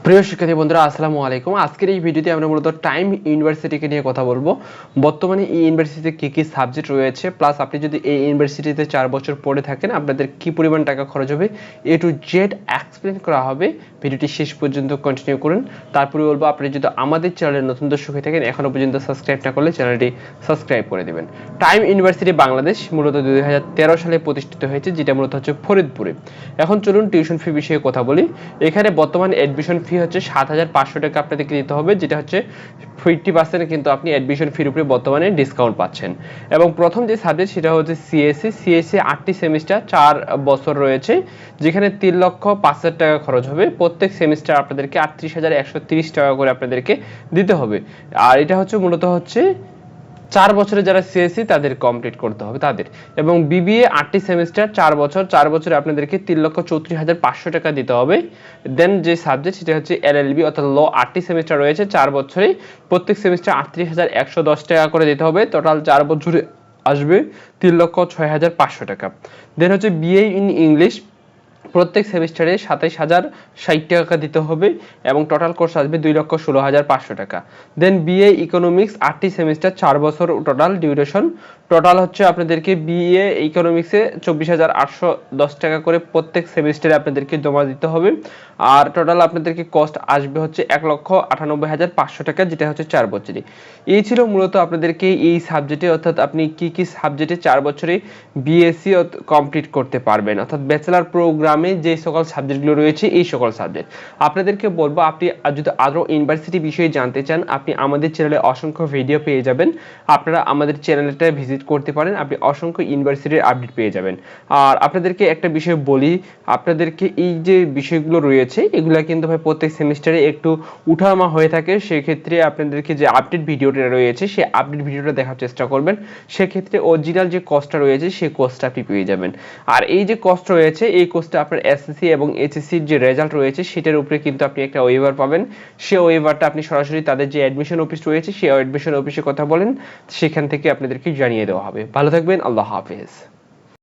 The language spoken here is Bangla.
প্রিয় শিক্ষার্থী বন্ধুরা আসসালামু আলাইকুম। আজকের এই ভিডিওতে আমরা মূলত টাইম ইউনিভার্সিটিকে নিয়ে কথা বলবো। বর্তমানে এই ইউনিভার্সিটিতে কী কী সাবজেক্ট রয়েছে, প্লাস আপনি যদি এই ইউনিভার্সিটিতে 4 বছর পড়ে থাকেন আপনাদের কী পরিমাণ টাকা খরচ হবে, এ টু জেড এক্সপ্লেন করা হবে। ভিডিওটি শেষ পর্যন্ত কন্টিনিউ করুন। তারপরে বলবো, আপনি যদি আমাদের চ্যানেলের নতুন দর্শক হয়ে থাকেন, এখনও পর্যন্ত সাবস্ক্রাইব না করলে চ্যানেলটি সাবস্ক্রাইব করে দেবেন। টাইম ইউনিভার্সিটি বাংলাদেশ মূলত 2013 সালে প্রতিষ্ঠিত হয়েছে, যেটা মূলত হচ্ছে ফরিদপুরে। এখন চলুন টিউশন ফি বিষয়ে কথা বলি। এখানে বর্তমান অ্যাডমিশন ফি হচ্ছে 7,500 টাকা আপনাদেরকে দিতে হবে, যেটা হচ্ছে 50% কিন্তু আপনি অ্যাডমিশন ফির উপরে বর্তমানে ডিসকাউন্ট পাচ্ছেন। এবং প্রথম যে সাবজেক্ট সেটা হচ্ছে সিএসসি 8টি সেমিস্টার 4 বছর রয়েছে, যেখানে 3,05,000 টাকা খরচ হবে। প্রত্যেক সেমিস্টার আপনাদেরকে 38,130 টাকা করে আপনাদেরকে দিতে হবে। আর এটা হচ্ছে মূলত হচ্ছে 4 বছরে যারা সিএসসি তাদের কমপ্লিট করতে হবে তাদের। এবং বিবিএ 8টি সেমিস্টার 4 বছরে আপনাদেরকে 3,34,500 টাকা দিতে হবে। দেন যে সাবজেক্ট সেটা হচ্ছে এলএলবি অর্থাৎ ল 8টি সেমিস্টার রয়েছে 4 বছরে, প্রত্যেক সেমিস্টার 38,110 টাকা করে দিতে হবে। টোটাল 4 বছরে আসবে 3,06,500 টাকা। দেন হচ্ছে বিএ ইন ইংলিশ, প্রত্যেক সেমিস্টারে 27,060 টাকা দিতে হবে এবং টোটাল কোর্স আসবে 2,16,500 টাকা। দেন বিএ ইকোনমিক্স 8টি সেমিস্টার 4 বছর টোটাল ডিউরেশন। টোটাল হচ্ছে আপনাদেরকে বিএ ইকোনমিক্সে 24,810 টাকা করে প্রত্যেক সেমিস্টারে আপনাদেরকে জমা দিতে হবে। আর টোটাল আপনাদেরকে কস্ট আসবে হচ্ছে 1,98,500 টাকা, যেটা হচ্ছে 4 বছরে। এই ছিল মূলত আপনাদেরকে এই সাবজেক্টে, অর্থাৎ আপনি কি কি সাবজেক্টে 4 বছরে বিএসসি কমপ্লিট করতে পারবেন, অর্থাৎ ব্যাচেলার প্রোগ্রামে যে সকল সাবজেক্টগুলো রয়েছে এই সকল সাবজেক্ট। আপনাদেরকে বলবো, আপনি যদি আরও ইউনিভার্সিটি বিষয়ে জানতে চান, আপনি আমাদের চ্যানেলে অসংখ্য ভিডিও পেয়ে যাবেন। আপনারা আমাদের চ্যানেলটা ভিজিট করতে পারেন, আপনি অসংখ্য ইউনিভার্সিটির আপডেট পেয়ে যাবেন। আর আপনাদেরকে একটা বিষয় বলি, আপনাদেরকে এই যে বিষয়গুলো রয়েছে এগুলো কিন্তু ভাই প্রত্যেক সেমিস্টারে একটু উঠানামা হয়ে থাকে। সেক্ষেত্রে আপনাদেরকে যে আপডেট ভিডিওটা রয়েছে সেই আপডেট ভিডিওটা দেখার চেষ্টা করবেন। সেক্ষেত্রে অরিজিনাল যে কোর্সটা রয়েছে সেই কোর্সটা আপনি পেয়ে যাবেন। আর এই যে কোর্স রয়েছে এই কোর্সটা আপনার এসএসসি এবং এইচএসসির যে রেজাল্ট রয়েছে সেটার উপরে কিন্তু আপনি একটা ওয়েভার পাবেন। সেই ওয়েভারটা আপনি সরাসরি তাদের যে অ্যাডমিশন অফিস রয়েছে সেই অ্যাডমিশন অফিসে কথা বলেন, সেখান থেকে আপনাদেরকে জানিয়ে দেওয়া হবে। ভালো থাকবেন, আল্লাহ হাফেজ।